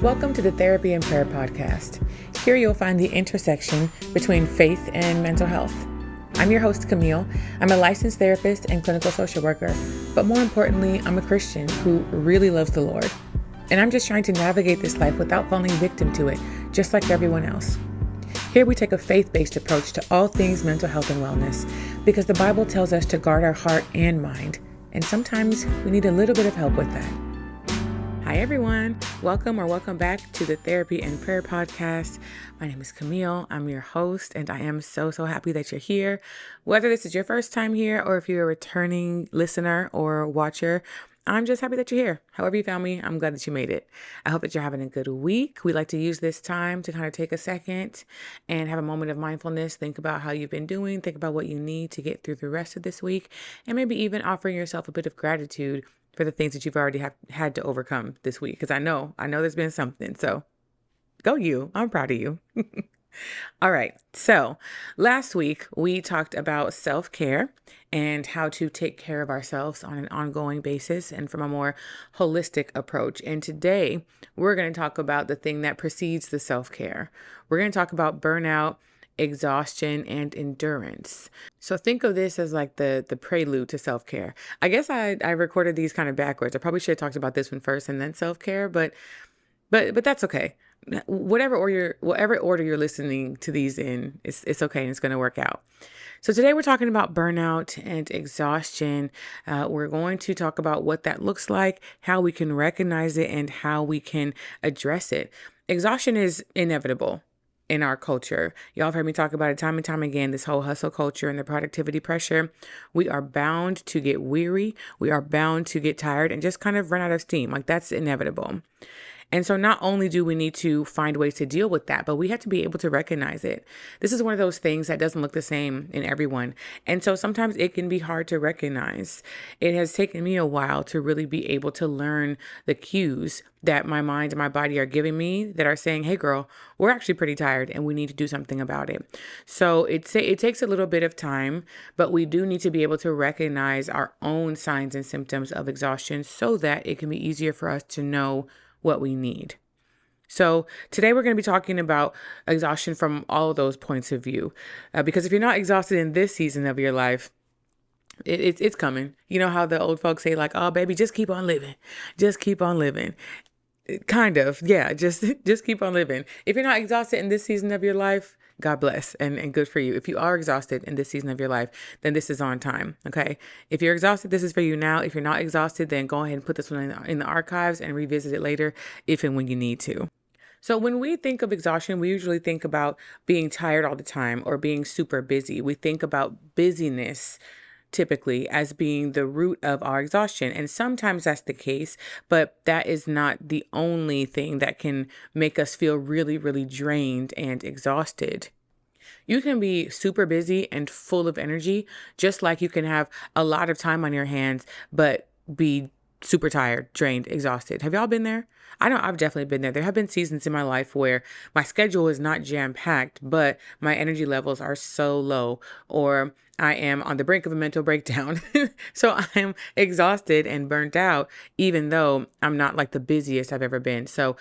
Welcome to the Therapy and Prayer Podcast. Here you'll find the intersection between faith and mental health. I'm your host, Camille. I'm a licensed therapist and clinical social worker, but more importantly, I'm a Christian who really loves the Lord. And I'm just trying to navigate this life without falling victim to it, just like everyone else. Here we take a faith-based approach to all things mental health and wellness, because the Bible tells us to guard our heart and mind, and sometimes we need a little bit of help with that. Hi everyone, welcome back to the Therapy and Prayer Podcast. My name is Camille, I'm your host, and I am so happy that you're here. Whether this is your first time here or if you're a returning listener or watcher, I'm just happy that you're here. However you found me, I'm glad that you made it. I hope that you're having a good week. We like to use this time to kind of take a second and have a moment of mindfulness. Think about how you've been doing. Think about what you need to get through the rest of this week, and maybe even offering yourself a bit of gratitude for the things that you've already had to overcome this week. Because I know there's been something. So go you. I'm proud of you. All right. So last week we talked about self-care and how to take care of ourselves on an ongoing basis and from a more holistic approach. And today we're going to talk about the thing that precedes the self-care. We're going to talk about burnout, exhaustion, and endurance. So think of this as like the prelude to self-care. I guess I recorded these kind of backwards. I probably should have talked about this one first and then self-care, but that's okay. Whatever order you're listening to these in, it's okay and it's going to work out. So today we're talking about burnout and exhaustion. We're going to talk about what that looks like, how we can recognize it, and how we can address it. Exhaustion is inevitable in our culture. Y'all have heard me talk about it time and time again, this whole hustle culture and the productivity pressure. We are bound to get weary. We are bound to get tired and just kind of run out of steam. Like, that's inevitable. And so not only do we need to find ways to deal with that, but we have to be able to recognize it. This is one of those things that doesn't look the same in everyone. And so sometimes it can be hard to recognize. It has taken me a while to really be able to learn the cues that my mind and my body are giving me that are saying, hey girl, we're actually pretty tired and we need to do something about it. So it takes a little bit of time, but we do need to be able to recognize our own signs and symptoms of exhaustion so that it can be easier for us to know what we need. So today we're going to be talking about exhaustion from all of those points of view, because if you're not exhausted in this season of your life, it's coming. You know how the old folks say, like, oh baby, just keep on living, just keep on living. Kind of, yeah, just keep on living. If you're not exhausted in this season of your life, God bless and good for you. If you are exhausted in this season of your life, then this is on time, okay? If you're exhausted, this is for you now. If you're not exhausted, then go ahead and put this one in the archives and revisit it later if and when you need to. So when we think of exhaustion, we usually think about being tired all the time or being super busy. We think about busyness typically as being the root of our exhaustion. And sometimes that's the case, but that is not the only thing that can make us feel really, really drained and exhausted. You can be super busy and full of energy, just like you can have a lot of time on your hands, but be super tired, drained, exhausted. Have y'all been there? I know I've definitely been there. There have been seasons in my life where my schedule is not jam-packed, but my energy levels are so low, or I am on the brink of a mental breakdown. So I am exhausted and burnt out, even though I'm not like the busiest I've ever been. So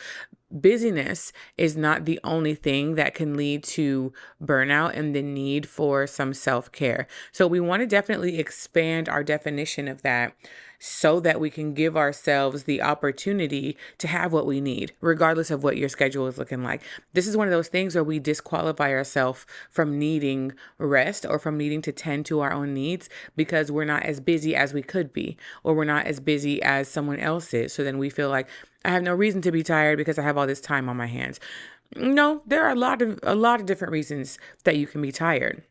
busyness is not the only thing that can lead to burnout and the need for some self-care. So we want to definitely expand our definition of that so that we can give ourselves the opportunity to have what we need, regardless of what your schedule is looking like. This is one of those things where we disqualify ourselves from needing rest or from needing to tend to our own needs because we're not as busy as we could be, or we're not as busy as someone else is. So then we feel like I have no reason to be tired because I have all this time on my hands. No, there are a lot of different reasons that you can be tired.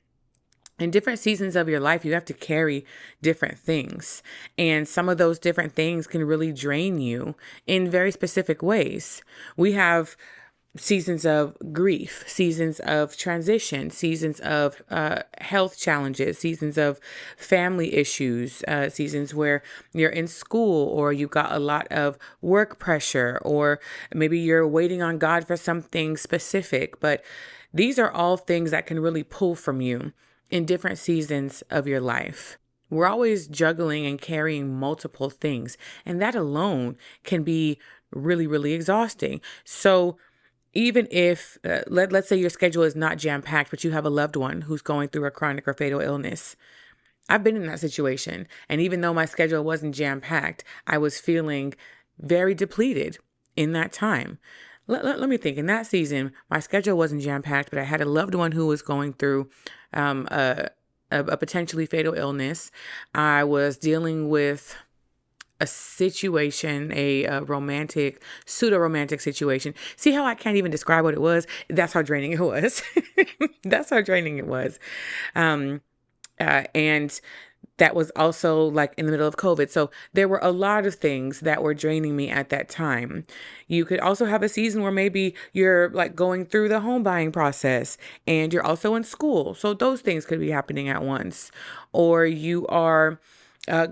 In different seasons of your life, you have to carry different things. And some of those different things can really drain you in very specific ways. We have seasons of grief, seasons of transition, seasons of health challenges, seasons of family issues, seasons where you're in school or you've got a lot of work pressure, or maybe you're waiting on God for something specific. But these are all things that can really pull from you in different seasons of your life. We're always juggling and carrying multiple things, and that alone can be really, really exhausting. So even if, let's say your schedule is not jam-packed, but you have a loved one who's going through a chronic or fatal illness. I've been in that situation. And even though my schedule wasn't jam-packed, I was feeling very depleted in that time. Let me think. In that season, my schedule wasn't jam-packed, but I had a loved one who was going through a potentially fatal illness. I was dealing with a situation, a romantic, pseudo-romantic situation. See how I can't even describe what it was? That's how draining it was. That's how draining it was. And that was also like in the middle of COVID. So there were a lot of things that were draining me at that time. You could also have a season where maybe you're like going through the home buying process and you're also in school. So those things could be happening at once. Or you are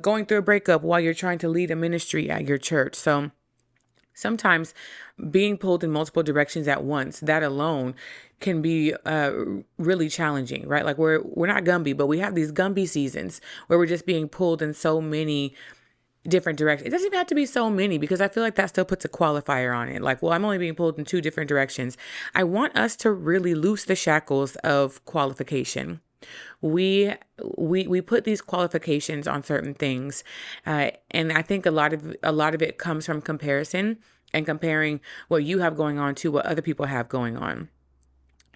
going through a breakup while you're trying to lead a ministry at your church. So sometimes being pulled in multiple directions at once, that alone can be really challenging, right? Like we're not Gumby, but we have these Gumby seasons where we're just being pulled in so many different directions. It doesn't even have to be so many, because I feel like that still puts a qualifier on it. Like, well, I'm only being pulled in 2 different directions. I want us to really loose the shackles of qualification. We put these qualifications on certain things, and I think a lot of it comes from comparison and comparing what you have going on to what other people have going on.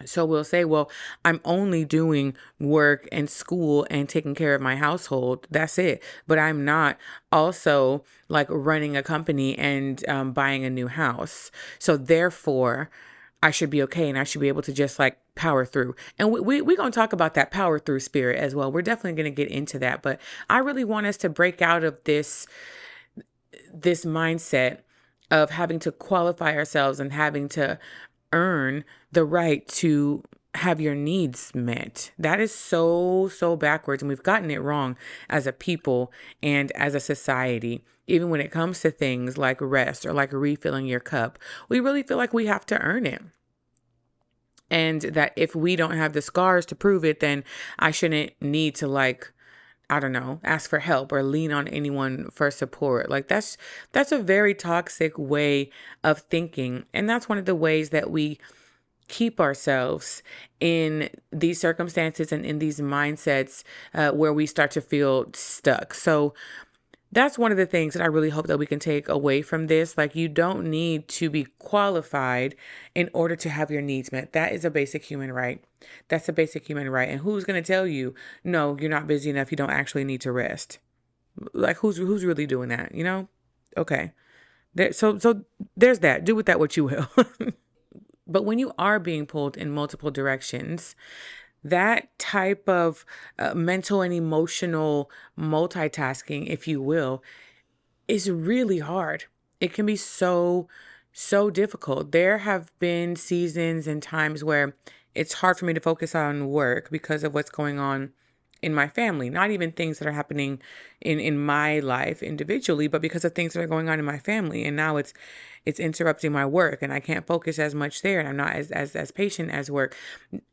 So we'll say, well, I'm only doing work and school and taking care of my household. That's it. But I'm not also like running a company and buying a new house. So therefore, I should be okay, and I should be able to just like power through. And we're going to talk about that power through spirit as well. We're definitely going to get into that. But I really want us to break out of this mindset of having to qualify ourselves and having to earn the right to have your needs met. That is so backwards. And we've gotten it wrong as a people and as a society. Even when it comes to things like rest or like refilling your cup, we really feel like we have to earn it. And that if we don't have the scars to prove it, then I shouldn't need to ask for help or lean on anyone for support. Like that's a very toxic way of thinking. And that's one of the ways that we keep ourselves in these circumstances and in these mindsets where we start to feel stuck. So that's one of the things that I really hope that we can take away from this. Like, you don't need to be qualified in order to have your needs met. That is a basic human right. That's a basic human right. And who's going to tell you, no, you're not busy enough, you don't actually need to rest? Like, who's really doing that, you know? Okay. So there's that. Do with that what you will. But when you are being pulled in multiple directions, that type of mental and emotional multitasking, if you will, is really hard. It can be so difficult. There have been seasons and times where it's hard for me to focus on work because of what's going on in my family, not even things that are happening in my life individually, but because of things that are going on in my family. And now it's interrupting my work and I can't focus as much there, and I'm not as patient as work.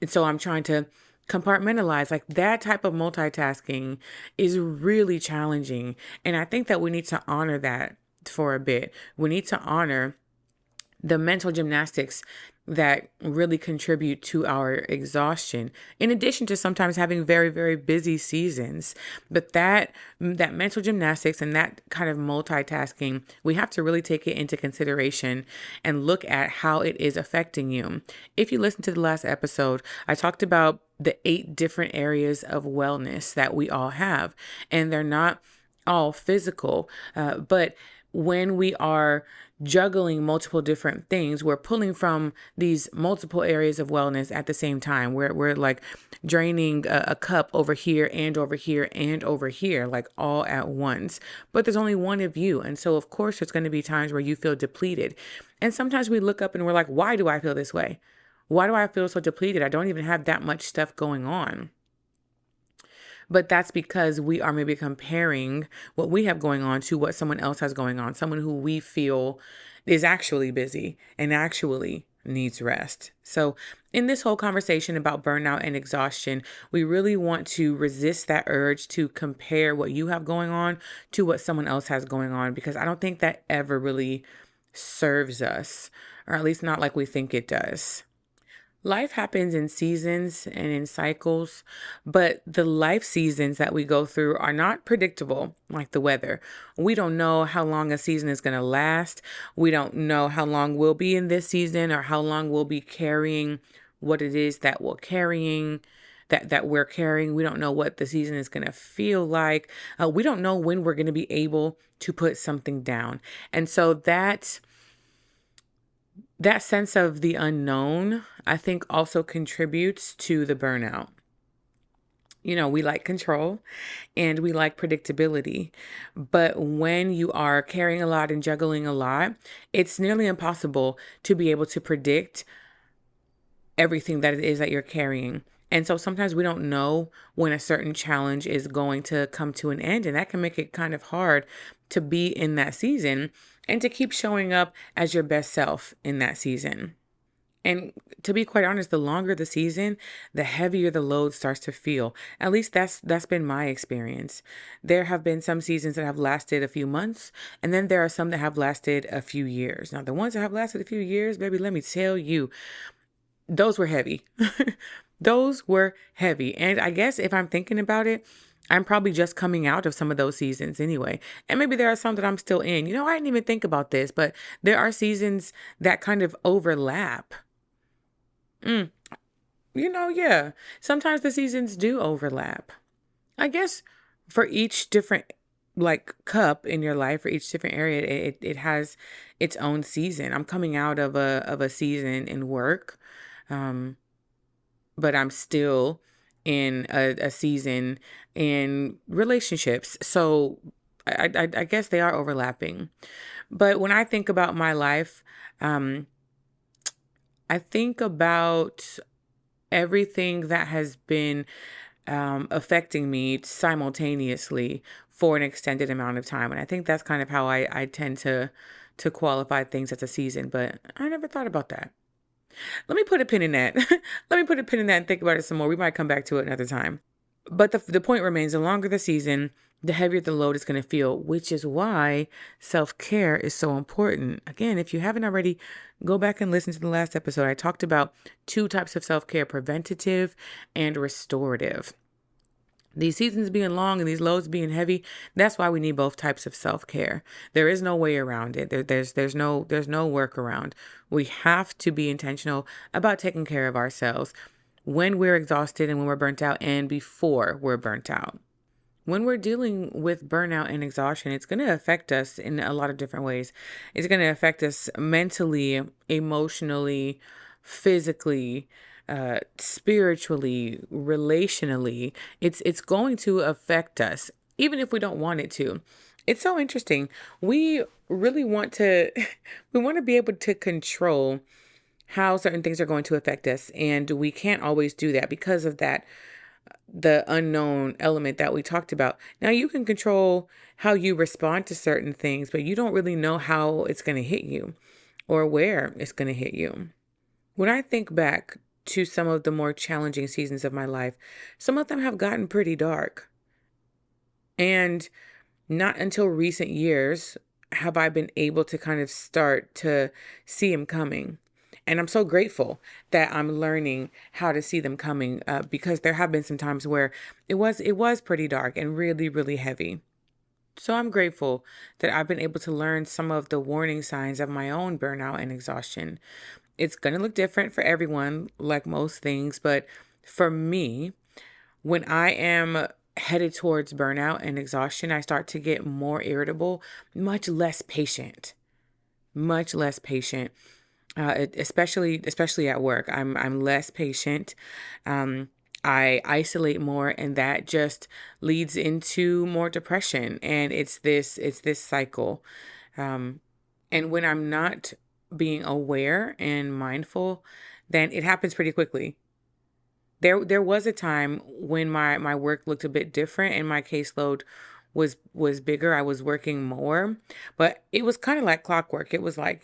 And so I'm trying to compartmentalize. Like, that type of multitasking is really challenging. And I think that we need to honor that for a bit. We need to honor the mental gymnastics that really contribute to our exhaustion, in addition to sometimes having very, very busy seasons. But that mental gymnastics and that kind of multitasking, we have to really take it into consideration and look at how it is affecting you. If you listen to the last episode, I talked about the 8 different areas of wellness that we all have, and they're not all physical, but when we are juggling multiple different things, we're pulling from these multiple areas of wellness at the same time. We're like draining a cup over here and over here and over here, like all at once. But there's only one of you. And so, of course, there's going to be times where you feel depleted. And sometimes we look up and we're like, why do I feel this way? Why do I feel so depleted? I don't even have that much stuff going on. But that's because we are maybe comparing what we have going on to what someone else has going on, someone who we feel is actually busy and actually needs rest. So in this whole conversation about burnout and exhaustion, we really want to resist that urge to compare what you have going on to what someone else has going on, because I don't think that ever really serves us, or at least not like we think it does. Life happens in seasons and in cycles, but the life seasons that we go through are not predictable like the weather. We don't know how long a season is going to last. We don't know how long we'll be in this season or how long we'll be carrying what it is that we're carrying. We don't know what the season is going to feel like. We don't know when we're going to be able to put something down. And so that sense of the unknown, I think, also contributes to the burnout. We like control and we like predictability. But when you are carrying a lot and juggling a lot, it's nearly impossible to be able to predict everything that it is that you're carrying. And so sometimes we don't know when a certain challenge is going to come to an end. And that can make it kind of hard to be in that season and to keep showing up as your best self in that season. And to be quite honest, the longer the season, the heavier the load starts to feel. At least that's been my experience. There have been some seasons that have lasted a few months, and then there are some that have lasted a few years. Now, the ones that have lasted a few years, baby, let me tell you, those were heavy. Those were heavy. And I guess if I'm thinking about it, I'm probably just coming out of some of those seasons anyway. And maybe there are some that I'm still in. I didn't even think about this, but there are seasons that kind of overlap. Yeah. Sometimes the seasons do overlap. I guess for each different cup in your life, for each different area, it has its own season. I'm coming out of a season in work. But I'm still in a season in relationships. So I guess they are overlapping. But when I think about my life, I think about everything that has been affecting me simultaneously for an extended amount of time. And I think that's kind of how I tend to qualify things as a season. But I never thought about that. Let me put a pin in that. Let me put a pin in that and think about it some more. We might come back to it another time. But the point remains, the longer the season, the heavier the load is going to feel, which is why self-care is so important. Again, if you haven't already, go back and listen to the last episode. I talked about 2 types of self-care, preventative and restorative. These seasons being long and these loads being heavy, that's why we need both types of self-care. There is no way around it. There's no workaround. We have to be intentional about taking care of ourselves when we're exhausted and when we're burnt out and before we're burnt out. When we're dealing with burnout and exhaustion, it's going to affect us in a lot of different ways. It's going to affect us mentally, emotionally, physically, spiritually, relationally. It's going to affect us, even if we don't want it to. It's so interesting. We really want to, we want to be able to control how certain things are going to affect us. And we can't always do that because of the unknown element that we talked about. Now, you can control how you respond to certain things, but you don't really know how it's going to hit you or where it's going to hit you. When I think back to some of the more challenging seasons of my life, some of them have gotten pretty dark. And not until recent years have I been able to kind of start to see them coming. And I'm so grateful that I'm learning how to see them coming because there have been some times where it was pretty dark and really, really heavy. So I'm grateful that I've been able to learn some of the warning signs of my own burnout and exhaustion. It's going to look different for everyone, like most things. But for me, when I am headed towards burnout and exhaustion, I start to get more irritable, much less patient. Especially at work. I'm less patient. I isolate more, and that just leads into more depression. And it's this cycle. And when I'm not being aware and mindful, then it happens pretty quickly. There was a time when my work looked a bit different and my caseload was bigger. I was working more, but it was kind of like clockwork. It was like,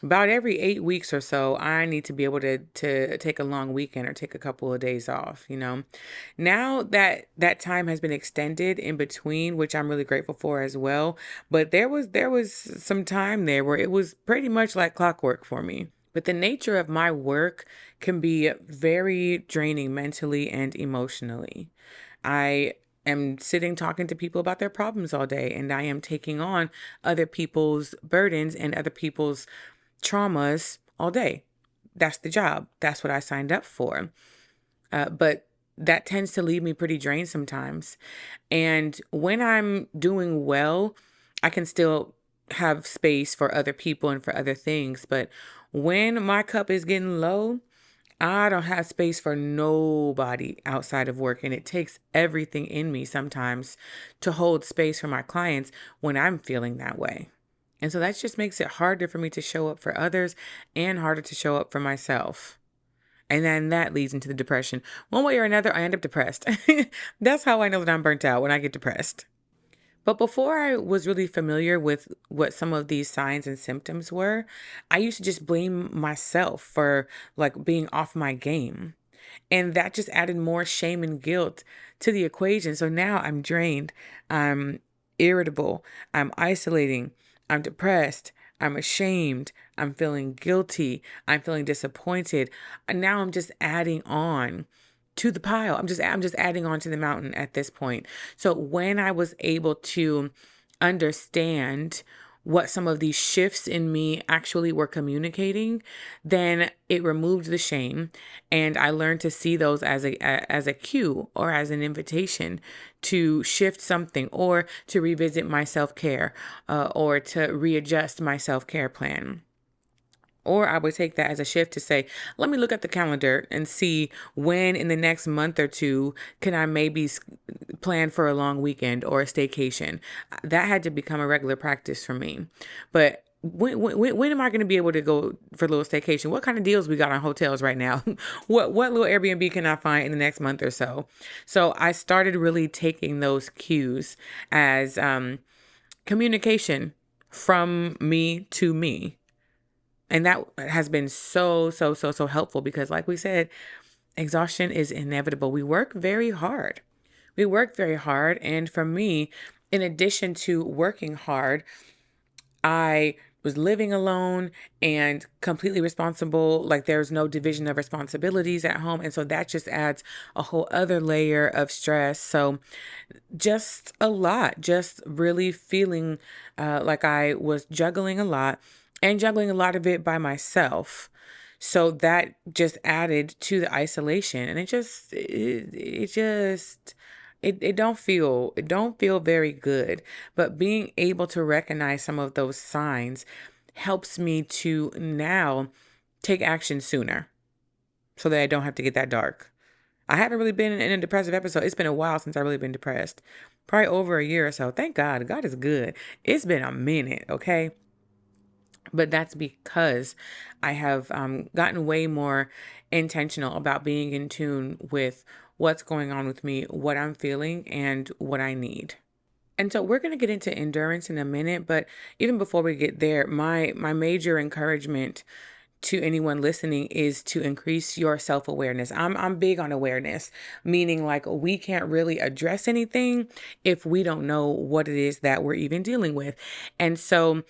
about every 8 weeks or so, I need to be able to take a long weekend or take a couple of days off, you know. Now that that time has been extended in between, which I'm really grateful for as well, but there was some time there where it was pretty much like clockwork for me. But the nature of my work can be very draining mentally and emotionally. I am sitting talking to people about their problems all day, and I am taking on other people's burdens and other people's traumas all day. That's the job. That's what I signed up for. But that tends to leave me pretty drained sometimes. And when I'm doing well, I can still have space for other people and for other things. But when my cup is getting low, I don't have space for nobody outside of work. And it takes everything in me sometimes to hold space for my clients when I'm feeling that way. And so that just makes it harder for me to show up for others and harder to show up for myself. And then that leads into the depression. One way or another, I end up depressed. That's how I know that I'm burnt out, when I get depressed. But before I was really familiar with what some of these signs and symptoms were, I used to just blame myself for like being off my game. And that just added more shame and guilt to the equation. So now I'm drained, I'm irritable, I'm isolating, I'm depressed, I'm ashamed, I'm feeling guilty, I'm feeling disappointed. And now I'm just adding on to the pile. I'm just adding on to the mountain at this point. So when I was able to understand what some of these shifts in me actually were communicating, then it removed the shame, and I learned to see those as a cue or as an invitation to shift something or to revisit my self-care, or to readjust my self-care plan. Or I would take that as a shift to say, let me look at the calendar and see when in the next month or two can I maybe plan for a long weekend or a staycation. That had to become a regular practice for me. But when am I going to be able to go for a little staycation? What kind of deals we got on hotels right now? What little Airbnb can I find in the next month or so? So I started really taking those cues as communication from me to me. And that has been so helpful because, like we said, exhaustion is inevitable. We work very hard. And for me, in addition to working hard, I was living alone and completely responsible. Like there's no division of responsibilities at home. And so that just adds a whole other layer of stress. So just a lot, just really feeling like I was juggling a lot and juggling a lot of it by myself. So that just added to the isolation, and it don't feel very good. But being able to recognize some of those signs helps me to now take action sooner so that I don't have to get that dark. I haven't really been in a depressive episode. It's been a while since I've really been depressed. Probably over a year or so. Thank God. God is good. It's been a minute, okay? But that's because I have gotten way more intentional about being in tune with what's going on with me, what I'm feeling, and what I need. And so we're going to get into endurance in a minute, but even before we get there, my major encouragement to anyone listening is to increase your self-awareness. I'm big on awareness, meaning like we can't really address anything if we don't know what it is that we're even dealing with. And so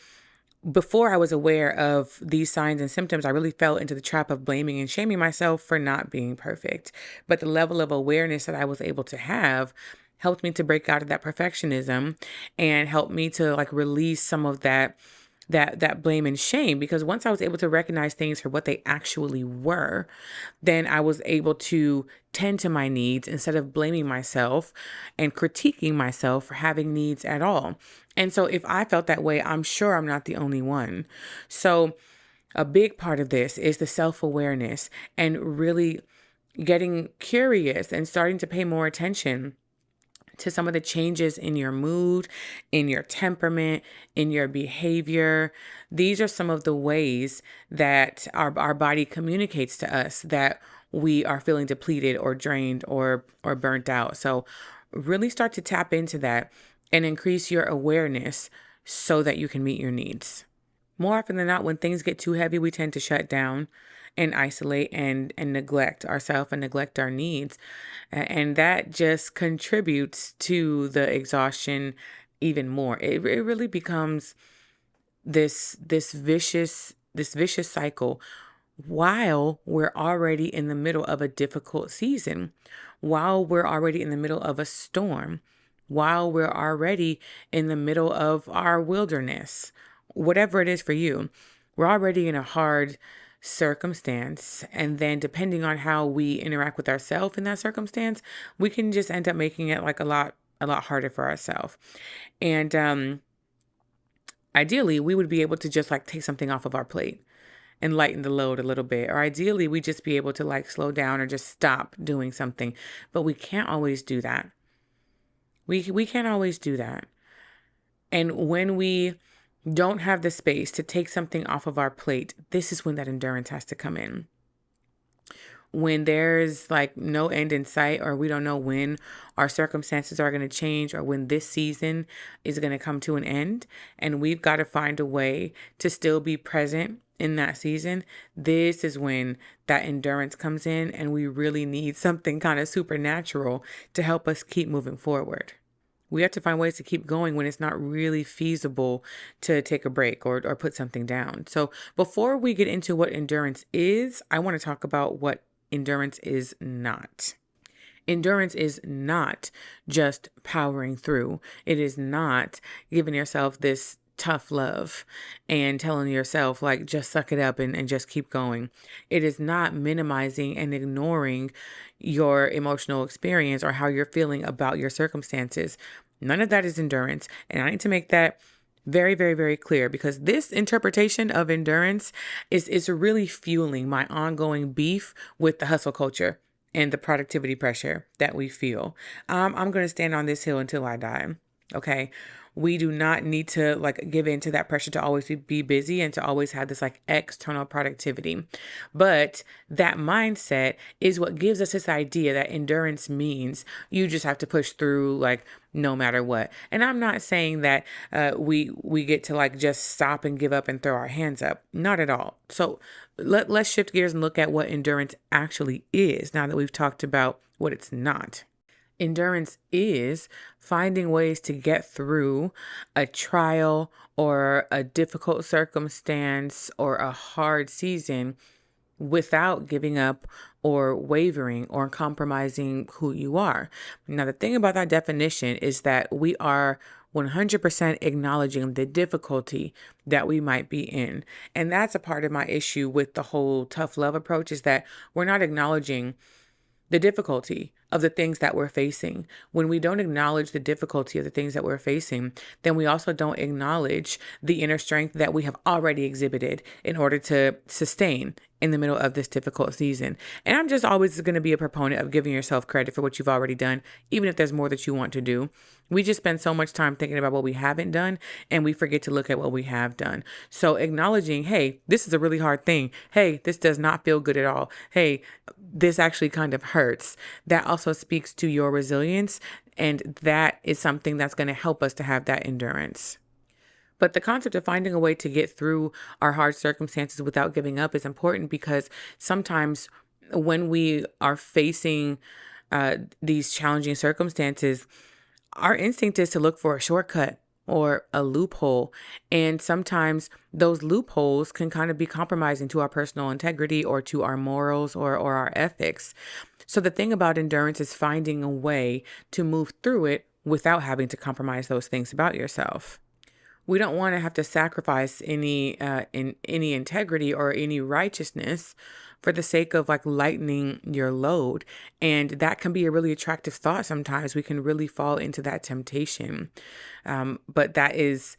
before I was aware of these signs and symptoms, I really fell into the trap of blaming and shaming myself for not being perfect. But the level of awareness that I was able to have helped me to break out of that perfectionism and helped me to like release some of that blame and shame, because once I was able to recognize things for what they actually were, then I was able to tend to my needs instead of blaming myself and critiquing myself for having needs at all. And so if I felt that way, I'm sure I'm not the only one. So a big part of this is the self-awareness and really getting curious and starting to pay more attention to some of the changes in your mood, in your temperament, in your behavior. These are some of the ways that our body communicates to us that we are feeling depleted or drained or burnt out. So really start to tap into that and increase your awareness so that you can meet your needs. More often than not, when things get too heavy, we tend to shut down and isolate and neglect ourselves and neglect our needs. And that just contributes to the exhaustion even more. It really becomes this vicious cycle while we're already in the middle of a difficult season, while we're already in the middle of a storm, while we're already in the middle of our wilderness, whatever it is for you. We're already in a hard circumstance. And then depending on how we interact with ourselves in that circumstance, we can just end up making it like a lot harder for ourselves. And ideally, we would be able to just like take something off of our plate and lighten the load a little bit. Or ideally, we just be able to like slow down or just stop doing something. But we can't always do that. We can't always do that. And when we don't have the space to take something off of our plate, this is when that endurance has to come in. When there's like no end in sight, or we don't know when our circumstances are going to change, or when this season is going to come to an end, and we've got to find a way to still be present in that season, this is when that endurance comes in, and we really need something kind of supernatural to help us keep moving forward. We have to find ways to keep going when it's not really feasible to take a break or put something down. So before we get into what endurance is, I want to talk about what endurance is not. Endurance is not just powering through. It is not giving yourself this tough love and telling yourself like, just suck it up and just keep going. It is not minimizing and ignoring your emotional experience or how you're feeling about your circumstances. None of that is endurance. And I need to make that very, very, very clear, because this interpretation of endurance is really fueling my ongoing beef with the hustle culture and the productivity pressure that we feel. I'm going to stand on this hill until I die. Okay. We do not need to like give in to that pressure to always be busy and to always have this like external productivity. But that mindset is what gives us this idea that endurance means you just have to push through like no matter what. And I'm not saying that we get to like just stop and give up and throw our hands up. Not at all. So let's shift gears and look at what endurance actually is now that we've talked about what it's not. Endurance is finding ways to get through a trial or a difficult circumstance or a hard season without giving up or wavering or compromising who you are. Now, the thing about that definition is that we are 100% acknowledging the difficulty that we might be in. And that's a part of my issue with the whole tough love approach, is that we're not acknowledging the difficulty of the things that we're facing. When we don't acknowledge the difficulty of the things that we're facing, then we also don't acknowledge the inner strength that we have already exhibited in order to sustain in the middle of this difficult season. And I'm just always going to be a proponent of giving yourself credit for what you've already done, even if there's more that you want to do. We just spend so much time thinking about what we haven't done, and we forget to look at what we have done. So acknowledging, hey, this is a really hard thing. Hey, this does not feel good at all. Hey, this actually kind of hurts. That also speaks to your resilience, and that is something that's going to help us to have that endurance. But the concept of finding a way to get through our hard circumstances without giving up is important, because sometimes when we are facing these challenging circumstances, our instinct is to look for a shortcut or a loophole. And sometimes those loopholes can kind of be compromising to our personal integrity or to our morals or our ethics. So the thing about endurance is finding a way to move through it without having to compromise those things about yourself. We don't want to have to sacrifice any integrity or any righteousness for the sake of like lightening your load. And that can be a really attractive thought. Sometimes we can really fall into that temptation. But that is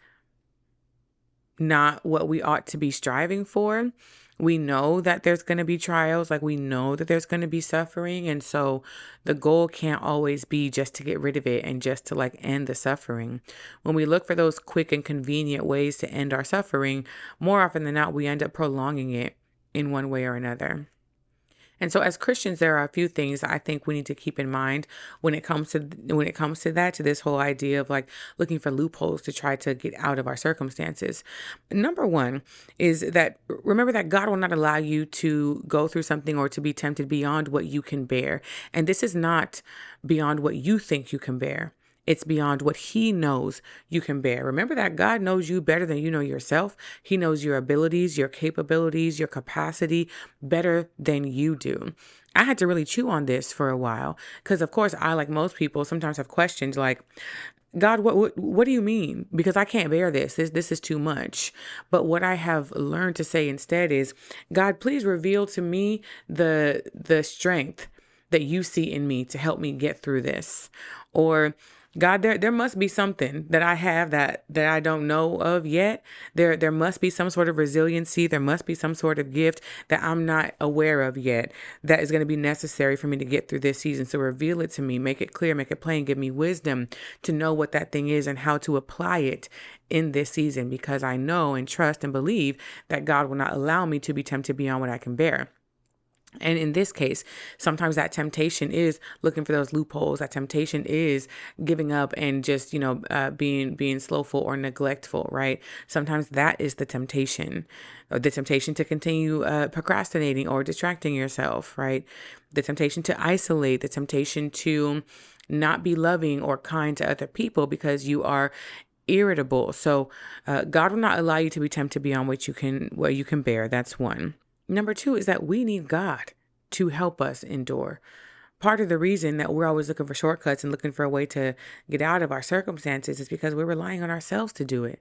not what we ought to be striving for. We know that there's going to be trials, like we know that there's going to be suffering. And so the goal can't always be just to get rid of it and just to like end the suffering. When we look for those quick and convenient ways to end our suffering, more often than not, we end up prolonging it in one way or another. And so as Christians, there are a few things I think we need to keep in mind to this whole idea of like looking for loopholes to try to get out of our circumstances. Number one is that remember that God will not allow you to go through something or to be tempted beyond what you can bear. And this is not beyond what you think you can bear. It's beyond what he knows you can bear. Remember that God knows you better than you know yourself. He knows your abilities, your capabilities, your capacity better than you do. I had to really chew on this for a while because, of course, I, like most people, sometimes have questions like, God, what do you mean? Because I can't bear this. This is too much. But what I have learned to say instead is, God, please reveal to me the strength that you see in me to help me get through this. Or God, there must be something that I have that I don't know of yet. There must be some sort of resiliency. There must be some sort of gift that I'm not aware of yet that is going to be necessary for me to get through this season. So reveal it to me, make it clear, make it plain, give me wisdom to know what that thing is and how to apply it in this season, because I know and trust and believe that God will not allow me to be tempted beyond what I can bear. And in this case, sometimes that temptation is looking for those loopholes. That temptation is giving up and just, being slowful or neglectful, right? Sometimes that is the temptation to continue procrastinating or distracting yourself, right? The temptation to isolate, the temptation to not be loving or kind to other people because you are irritable. So God will not allow you to be tempted beyond what you can bear. That's one. Number two is that we need God to help us endure. Part of the reason that we're always looking for shortcuts and looking for a way to get out of our circumstances is because we're relying on ourselves to do it,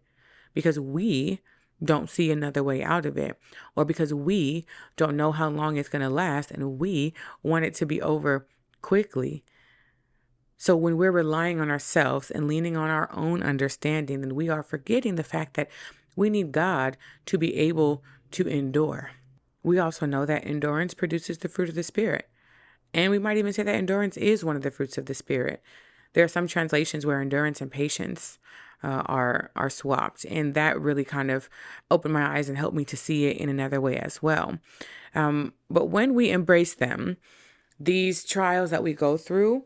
because we don't see another way out of it, or because we don't know how long it's going to last and we want it to be over quickly. So when we're relying on ourselves and leaning on our own understanding, then we are forgetting the fact that we need God to be able to endure. We also know that endurance produces the fruit of the Spirit. And we might even say that endurance is one of the fruits of the Spirit. There are some translations where endurance and patience are swapped. And that really kind of opened my eyes and helped me to see it in another way as well. But when we embrace them, these trials that we go through,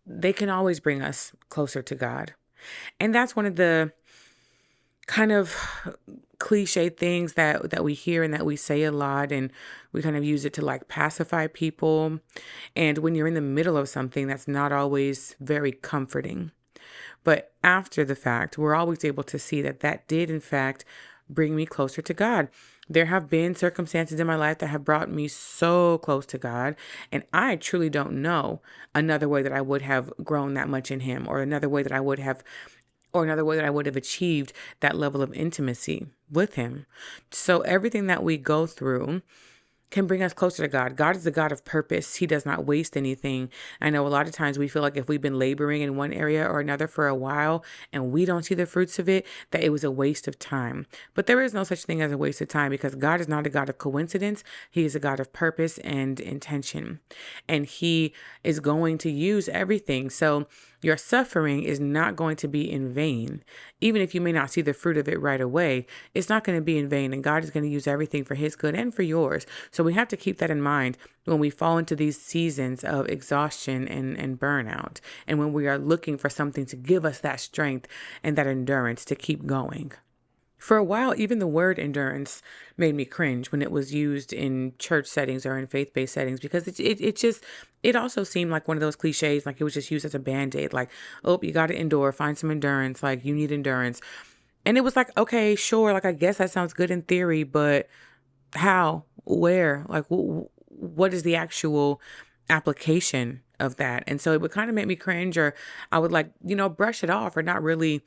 they can always bring us closer to God. And that's one of the kind of cliche things that we hear and that we say a lot, and we kind of use it to like pacify people. And when you're in the middle of something, that's not always very comforting. But after the fact, we're always able to see that did in fact bring me closer to God. There have been circumstances in my life that have brought me so close to God, and I truly don't know another way that I would have grown that much in Him, or another way that I would have achieved that level of intimacy with Him. So everything that we go through can bring us closer to God. God is a God of purpose. He does not waste anything. I know a lot of times we feel like if we've been laboring in one area or another for a while and we don't see the fruits of it, that it was a waste of time. But there is no such thing as a waste of time, because God is not a God of coincidence. He is a God of purpose and intention. And He is going to use everything. So your suffering is not going to be in vain. Even if you may not see the fruit of it right away, it's not going to be in vain. And God is going to use everything for His good and for yours. So we have to keep that in mind when we fall into these seasons of exhaustion and burnout, and when we are looking for something to give us that strength and that endurance to keep going. For a while, even the word endurance made me cringe when it was used in church settings or in faith-based settings, because it also seemed like one of those cliches, like it was just used as a band-aid, like, oh, you got to endure, find some endurance, like you need endurance. And it was like, okay, sure, like I guess that sounds good in theory, but how, where, like what is the actual application of that? And so it would kind of make me cringe, or I would brush it off, or not really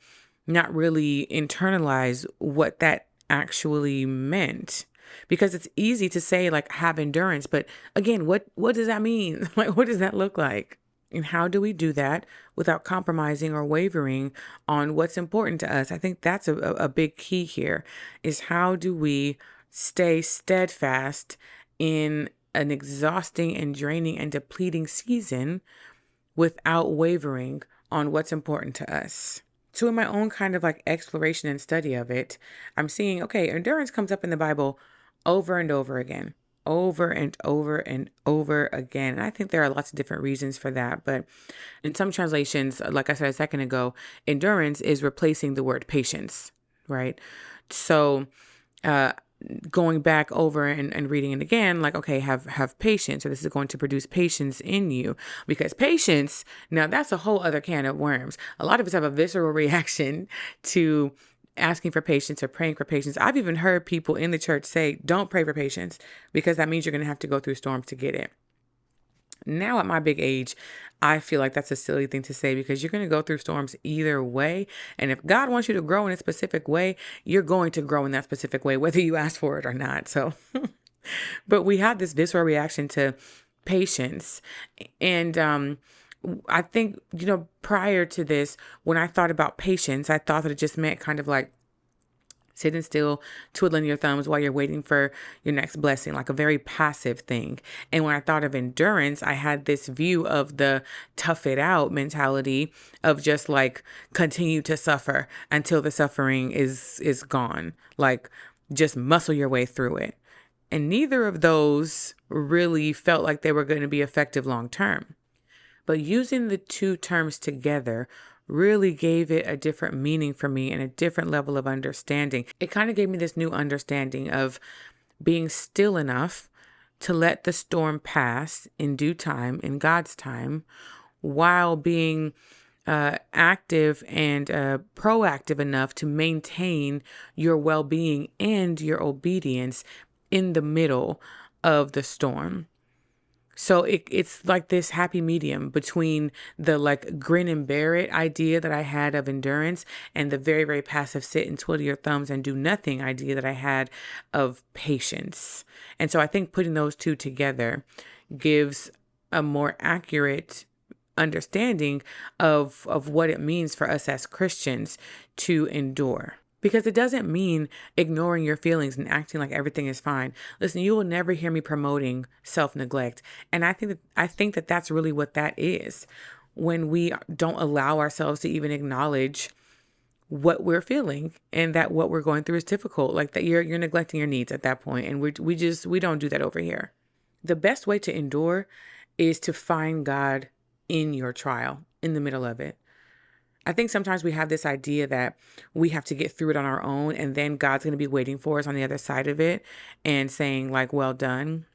internalize what that actually meant, because it's easy to say like have endurance, but again, what does that mean? Like, what does that look like? And how do we do that without compromising or wavering on what's important to us? I think that's a big key here, is how do we stay steadfast in an exhausting and draining and depleting season without wavering on what's important to us? So in my own kind of like exploration and study of it, I'm seeing, okay, endurance comes up in the Bible over and over again, over and over and over again. And I think there are lots of different reasons for that. But in some translations, like I said a second ago, endurance is replacing the word patience, right? So, going back over and reading it again, like, okay, have patience. So this is going to produce patience in you, because patience, now that's a whole other can of worms. A lot of us have a visceral reaction to asking for patience or praying for patience. I've even heard people in the church say, don't pray for patience, because that means you're going to have to go through storms to get it. Now at my big age, I feel like that's a silly thing to say, because you're going to go through storms either way. And if God wants you to grow in a specific way, you're going to grow in that specific way, whether you ask for it or not. So, but we had this visceral reaction to patience. And I think, prior to this, when I thought about patience, I thought that it just meant kind of like sitting still, twiddling your thumbs while you're waiting for your next blessing, like a very passive thing. And when I thought of endurance, I had this view of the tough it out mentality of just like continue to suffer until the suffering is gone. Like just muscle your way through it. And neither of those really felt like they were going to be effective long term. But using the two terms together really gave it a different meaning for me and a different level of understanding. It kind of gave me this new understanding of being still enough to let the storm pass in due time, in God's time, while being active and proactive enough to maintain your well-being and your obedience in the middle of the storm. So it's like this happy medium between the like grin and bear it idea that I had of endurance and the very, very passive sit and twiddle your thumbs and do nothing idea that I had of patience. And so I think putting those two together gives a more accurate understanding of what it means for us as Christians to endure. Because it doesn't mean ignoring your feelings and acting like everything is fine. Listen, you will never hear me promoting self-neglect. And I think that that's really what that is. When we don't allow ourselves to even acknowledge what we're feeling and that what we're going through is difficult, like that you're neglecting your needs at that point. And we don't do that over here. The best way to endure is to find God in your trial, in the middle of it. I think sometimes we have this idea that we have to get through it on our own, and then God's going to be waiting for us on the other side of it and saying like, well done,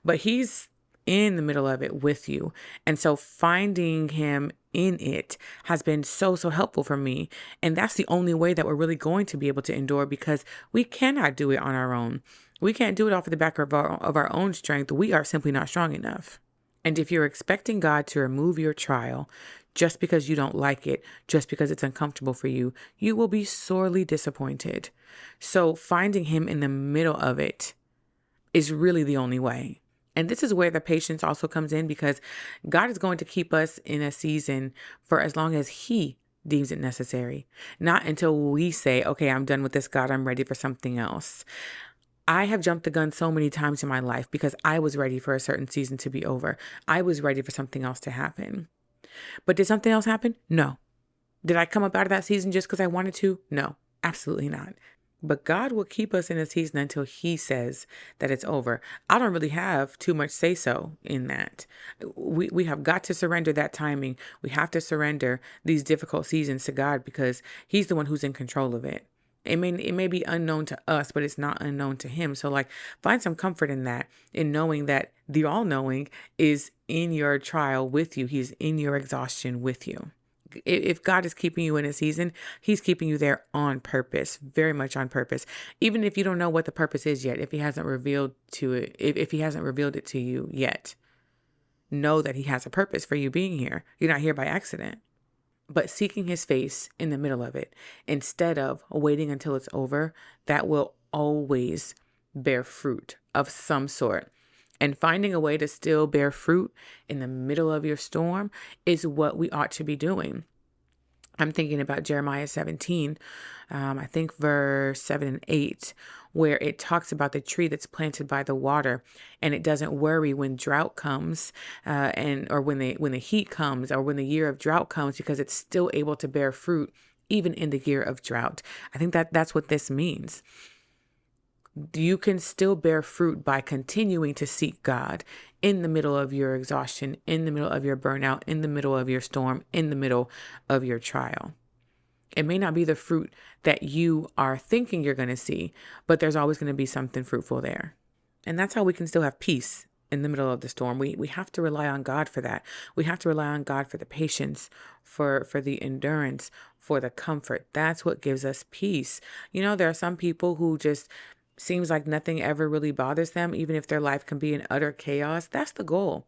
but he's in the middle of it with you. And so finding him in it has been so helpful for me. And that's the only way that we're really going to be able to endure, because we cannot do it on our own. We can't do it off of the back of our own strength. We are simply not strong enough. And if you're expecting God to remove your trial just because you don't like it, just because it's uncomfortable for you, you will be sorely disappointed. So finding him in the middle of it is really the only way. And this is where the patience also comes in, because God is going to keep us in a season for as long as he deems it necessary, not until we say, okay, I'm done with this, God, I'm ready for something else. I have jumped the gun so many times in my life because I was ready for a certain season to be over. I was ready for something else to happen. But did something else happen? No. Did I come up out of that season just because I wanted to? No, absolutely not. But God will keep us in a season until he says that it's over. I don't really have too much say so in that. We have got to surrender that timing. We have to surrender these difficult seasons to God, because he's the one who's in control of it. It may be unknown to us, but it's not unknown to him. So like find some comfort in that, in knowing that the all-knowing is in your trial with you. He's in your exhaustion with you. If God is keeping you in a season, he's keeping you there on purpose, very much on purpose. Even if you don't know what the purpose is yet, if he hasn't revealed it to you yet, know that he has a purpose for you being here. You're not here by accident. But seeking his face in the middle of it, instead of waiting until it's over, that will always bear fruit of some sort. And finding a way to still bear fruit in the middle of your storm is what we ought to be doing. I'm thinking about Jeremiah 17, I think verse 7 and 8, where it talks about the tree that's planted by the water, and it doesn't worry when drought comes, or when the heat comes, or when the year of drought comes, because it's still able to bear fruit even in the year of drought. I think that's what this means. You can still bear fruit by continuing to seek God in the middle of your exhaustion, in the middle of your burnout, in the middle of your storm, in the middle of your trial. It may not be the fruit that you are thinking you're going to see, but there's always going to be something fruitful there. And that's how we can still have peace in the middle of the storm. We have to rely on God for that. We have to rely on God for the patience, for the endurance, for the comfort. That's what gives us peace. There are some people who just seems like nothing ever really bothers them, even if their life can be in utter chaos. That's the goal.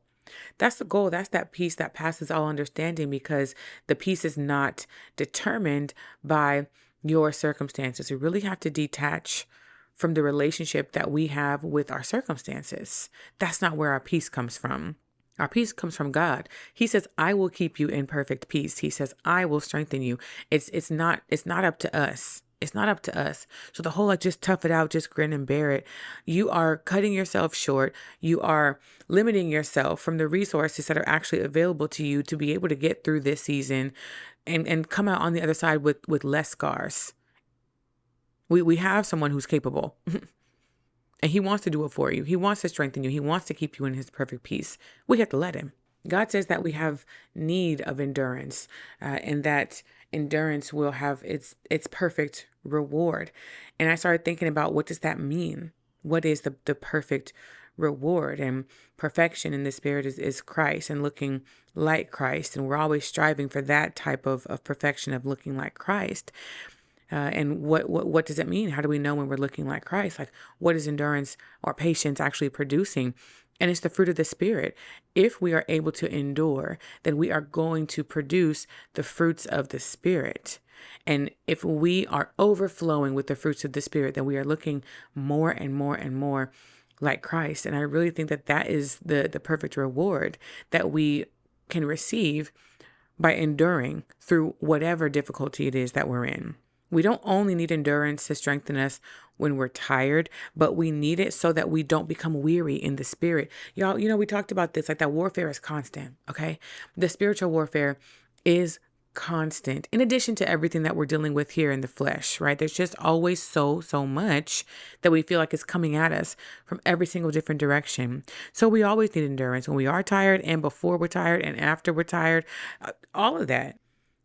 That's the goal. That's that peace that passes all understanding, because the peace is not determined by your circumstances. You really have to detach from the relationship that we have with our circumstances. That's not where our peace comes from. Our peace comes from God. He says, I will keep you in perfect peace. He says, I will strengthen you. It's not up to us. It's not up to us. So the whole just tough it out, just grin and bear it. You are cutting yourself short. You are limiting yourself from the resources that are actually available to you to be able to get through this season and come out on the other side with less scars. We have someone who's capable and he wants to do it for you. He wants to strengthen you. He wants to keep you in his perfect peace. We have to let him. God says that we have need of endurance, and that endurance will have its perfect reward. And I started thinking about, what does that mean? What is the perfect reward? And perfection in the spirit is Christ and looking like Christ. And we're always striving for that type of perfection of looking like Christ. And what does it mean? How do we know when we're looking like Christ? Like, what is endurance or patience actually producing? And it's the fruit of the Spirit. If we are able to endure, then we are going to produce the fruits of the Spirit. And if we are overflowing with the fruits of the Spirit, then we are looking more and more and more like Christ. And I really think that is the perfect reward that we can receive by enduring through whatever difficulty it is that we're in. We don't only need endurance to strengthen us when we're tired, but we need it so that we don't become weary in the spirit. Y'all, we talked about this, like that warfare is constant, okay? The spiritual warfare is constant, in addition to everything that we're dealing with here in the flesh, right? There's just always so much that we feel like is coming at us from every single different direction. So we always need endurance when we are tired, and before we're tired, and after we're tired, all of that.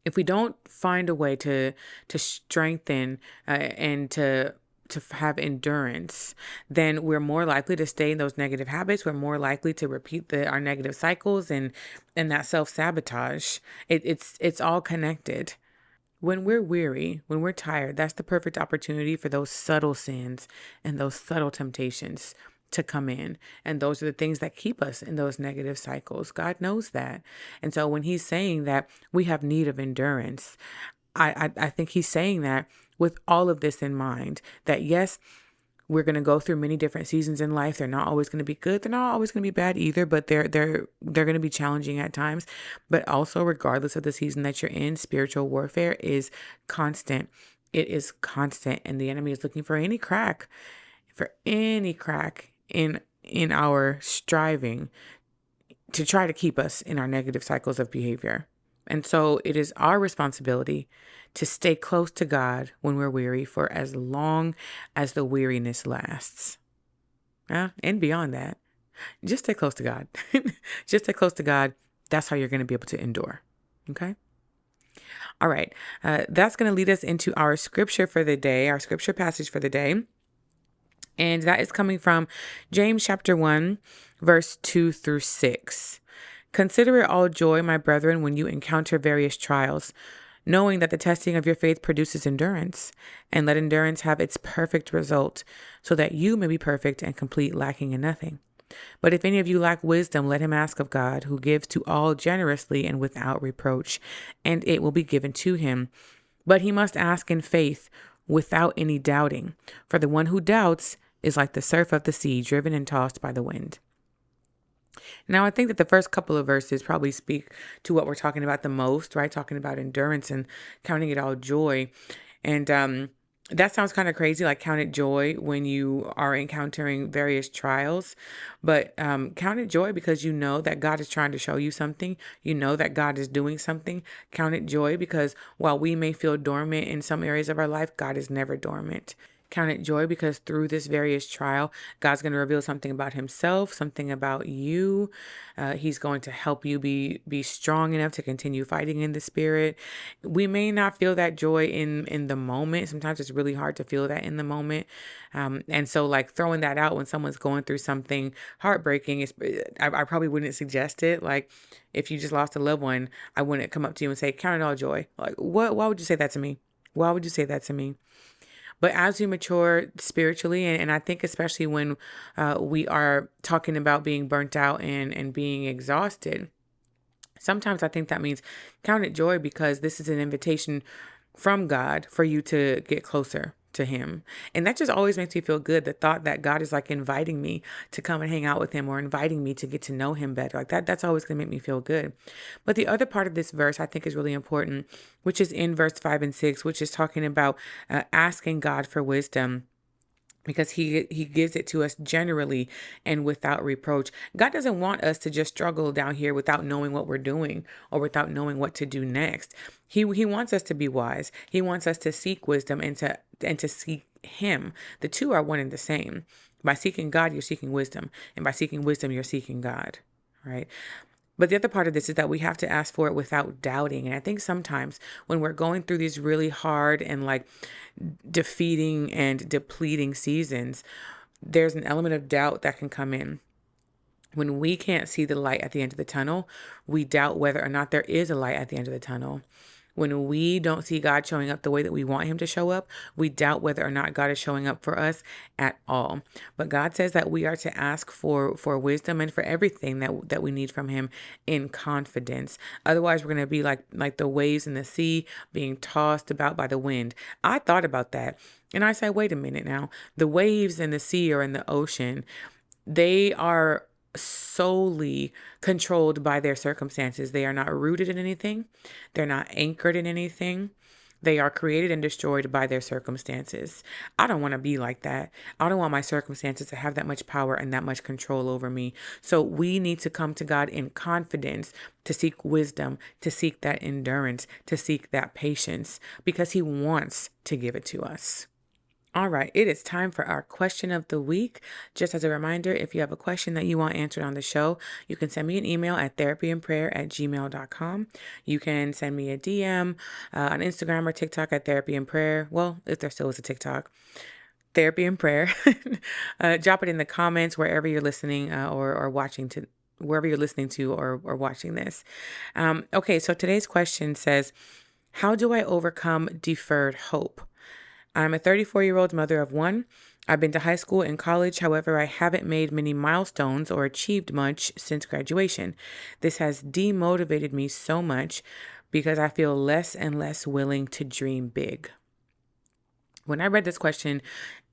If we don't find a way to strengthen and to have endurance, then we're more likely to stay in those negative habits. We're more likely to repeat our negative cycles and that self-sabotage. It's all connected. When we're weary, when we're tired, that's the perfect opportunity for those subtle sins and those subtle temptations to come in. And those are the things that keep us in those negative cycles. God knows that. And so when he's saying that we have need of endurance, I think he's saying that with all of this in mind, that yes, we're going to go through many different seasons in life. They're not always going to be good. They're not always going to be bad either, but they're going to be challenging at times. But also, regardless of the season that you're in, spiritual warfare is constant. It is constant. And the enemy is looking for any crack in our striving to try to keep us in our negative cycles of behavior. And so it is our responsibility to stay close to God when we're weary for as long as the weariness lasts. And beyond that, just stay close to God. Just stay close to God. That's how you're going to be able to endure. Okay? All right. That's going to lead us into our scripture for the day, our scripture passage for the day. And that is coming from James chapter 1, verse 2 through 6. Consider it all joy, my brethren, when you encounter various trials, knowing that the testing of your faith produces endurance, and let endurance have its perfect result, so that you may be perfect and complete, lacking in nothing. But if any of you lack wisdom, let him ask of God, who gives to all generously and without reproach, and it will be given to him. But he must ask in faith, without any doubting. For the one who doubts is like the surf of the sea, driven and tossed by the wind. Now, I think that the first couple of verses probably speak to what we're talking about the most, right? Talking about endurance and counting it all joy. And that sounds kind of crazy, like count it joy when you are encountering various trials. But count it joy because you know that God is trying to show you something. You know that God is doing something. Count it joy because while we may feel dormant in some areas of our life, God is never dormant. Count it joy because through this various trial, God's going to reveal something about himself, something about you. He's going to help you be strong enough to continue fighting in the spirit. We may not feel that joy in the moment. Sometimes it's really hard to feel that in the moment. And so like throwing that out when someone's going through something heartbreaking, I probably wouldn't suggest it. Like if you just lost a loved one, I wouldn't come up to you and say, count it all joy. Like what? Why would you say that to me? Why would you say that to me? But as we mature spiritually, and I think especially when we are talking about being burnt out and being exhausted, sometimes I think that means count it joy because this is an invitation from God for you to get closer to him. And that just always makes me feel good. The thought that God is like inviting me to come and hang out with him or inviting me to get to know him better. Like that's always going to make me feel good. But the other part of this verse I think is really important, which is in verse 5 and 6, which is talking about asking God for wisdom, because he gives it to us generally and without reproach. God doesn't want us to just struggle down here without knowing what we're doing or without knowing what to do next. He wants us to be wise. He wants us to seek wisdom and to seek him. The two are one and the same. By seeking God, you're seeking wisdom, and by seeking wisdom, you're seeking God, right? But the other part of this is that we have to ask for it without doubting. And I think sometimes when we're going through these really hard and like defeating and depleting seasons, there's an element of doubt that can come in. When we can't see the light at the end of the tunnel, we doubt whether or not there is a light at the end of the tunnel. When we don't see God showing up the way that we want him to show up, we doubt whether or not God is showing up for us at all. But God says that we are to ask for wisdom and for everything that we need from him in confidence. Otherwise, we're going to be like the waves in the sea being tossed about by the wind. I thought about that. And I said, wait a minute now. The waves in the sea or in the ocean, they are solely controlled by their circumstances. They are not rooted in anything. They're not anchored in anything. They are created and destroyed by their circumstances. I don't want to be like that. I don't want my circumstances to have that much power and that much control over me. So we need to come to God in confidence to seek wisdom, to seek that endurance, to seek that patience, because he wants to give it to us. All right, it is time for our question of the week. Just as a reminder, if you have a question that you want answered on the show, you can send me an email at therapyandprayer@gmail.com. You can send me a DM on Instagram or TikTok at therapyandprayer. Well, if there still is a TikTok, therapy and prayer. Drop it in the comments wherever you're listening or watching to. Wherever you're listening to or watching this. Okay, so today's question says, how do I overcome deferred hope? I'm a 34-year-old mother of one. I've been to high school and college. However, I haven't made many milestones or achieved much since graduation. This has demotivated me so much because I feel less and less willing to dream big. When I read this question,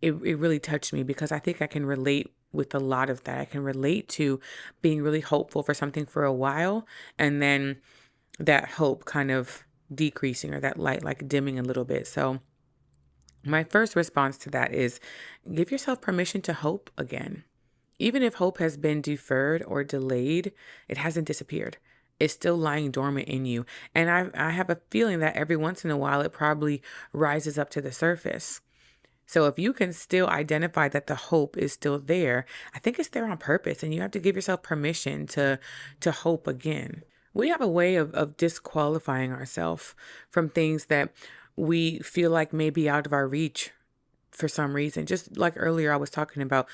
it really touched me because I think I can relate with a lot of that. I can relate to being really hopeful for something for a while and then that hope kind of decreasing or that light like dimming a little bit. So my first response to that is give yourself permission to hope again. Even if hope has been deferred or delayed, it hasn't disappeared. It's still lying dormant in you. And I have a feeling that every once in a while, it probably rises up to the surface. So if you can still identify that the hope is still there, I think it's there on purpose. And you have to give yourself permission to hope again. We have a way of disqualifying ourselves from things that we feel like may be out of our reach for some reason. Just like earlier, I was talking about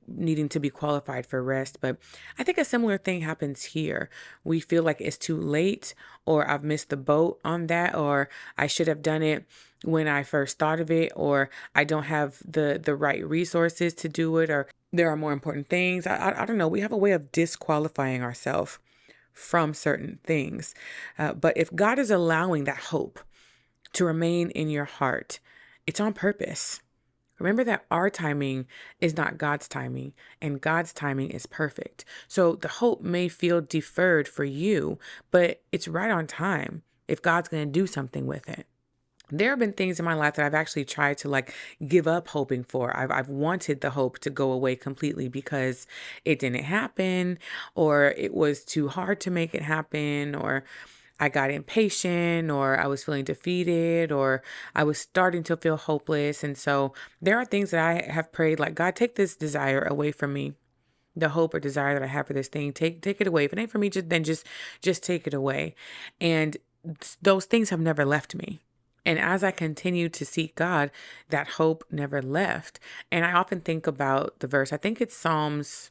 needing to be qualified for rest, but I think a similar thing happens here. We feel like it's too late, or I've missed the boat on that, or I should have done it when I first thought of it, or I don't have the right resources to do it, or there are more important things. I don't know. We have a way of disqualifying ourselves from certain things. But if God is allowing that hope to remain in your heart, it's on purpose. Remember that our timing is not God's timing, and God's timing is perfect. So the hope may feel deferred for you, but it's right on time if God's going to do something with it. There have been things in my life that I've actually tried to give up hoping for. I've wanted the hope to go away completely because it didn't happen, or it was too hard to make it happen, or I got impatient, or I was feeling defeated, or I was starting to feel hopeless. And so there are things that I have prayed, like, God, take this desire away from me. The hope or desire that I have for this thing, take it away. If it ain't for me, just take it away. And those things have never left me. And as I continued to seek God, that hope never left. And I often think about the verse, I think it's Psalms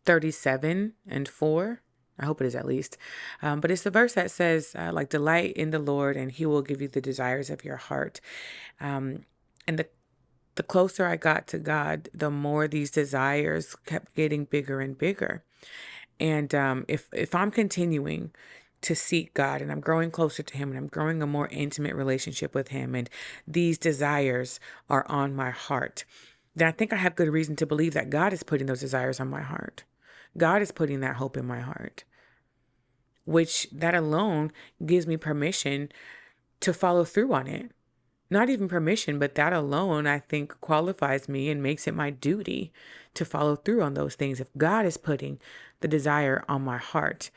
37:4. I hope it is, at least. But it's the verse that says, like, delight in the Lord and he will give you the desires of your heart. And the closer I got to God, the more these desires kept getting bigger and bigger. And if I'm continuing to seek God and I'm growing closer to him and I'm growing a more intimate relationship with him, and these desires are on my heart, then I think I have good reason to believe that God is putting those desires on my heart. God is putting that hope in my heart, which that alone gives me permission to follow through on it. Not even permission, but that alone, I think, qualifies me and makes it my duty to follow through on those things. If God is putting the desire on my heart,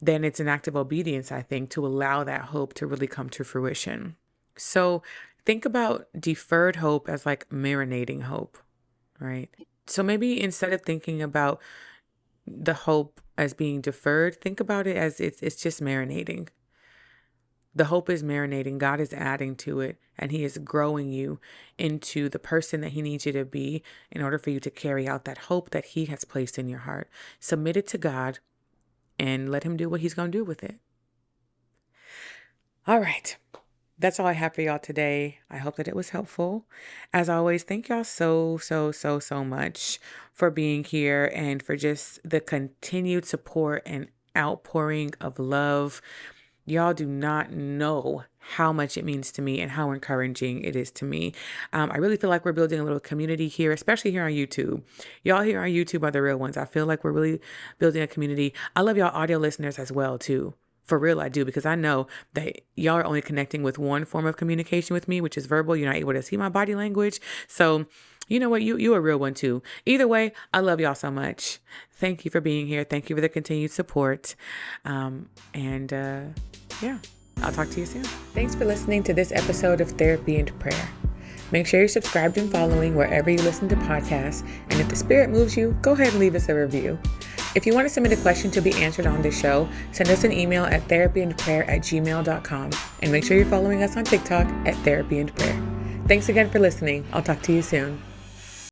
then it's an act of obedience, I think, to allow that hope to really come to fruition. So think about deferred hope as like marinating hope, right? So maybe instead of thinking about the hope as being deferred, think about it as it's just marinating. The hope is marinating. God is adding to it, and he is growing you into the person that he needs you to be in order for you to carry out that hope that he has placed in your heart. Submit it to God and let him do what he's going to do with it. All right. That's all I have for y'all today. I hope that it was helpful. As always, thank y'all so much for being here and for just the continued support and outpouring of love. Y'all do not know how much it means to me and how encouraging it is to me. I really feel like we're building a little community here, especially here on YouTube. Y'all here on YouTube are the real ones. I feel like we're really building a community. I love y'all audio listeners as well, too. For real, I do, because I know that y'all are only connecting with one form of communication with me, which is verbal. You're not able to see my body language. So you know what? You a real one, too. Either way, I love y'all so much. Thank you for being here. Thank you for the continued support. Yeah, I'll talk to you soon. Thanks for listening to this episode of Therapy and Prayer. Make sure you're subscribed and following wherever you listen to podcasts. And if the spirit moves you, go ahead and leave us a review. If you want to submit a question to be answered on this show, send us an email at therapyandprayer@gmail.com. And make sure you're following us on TikTok at Therapy and Prayer. Thanks again for listening. I'll talk to you soon.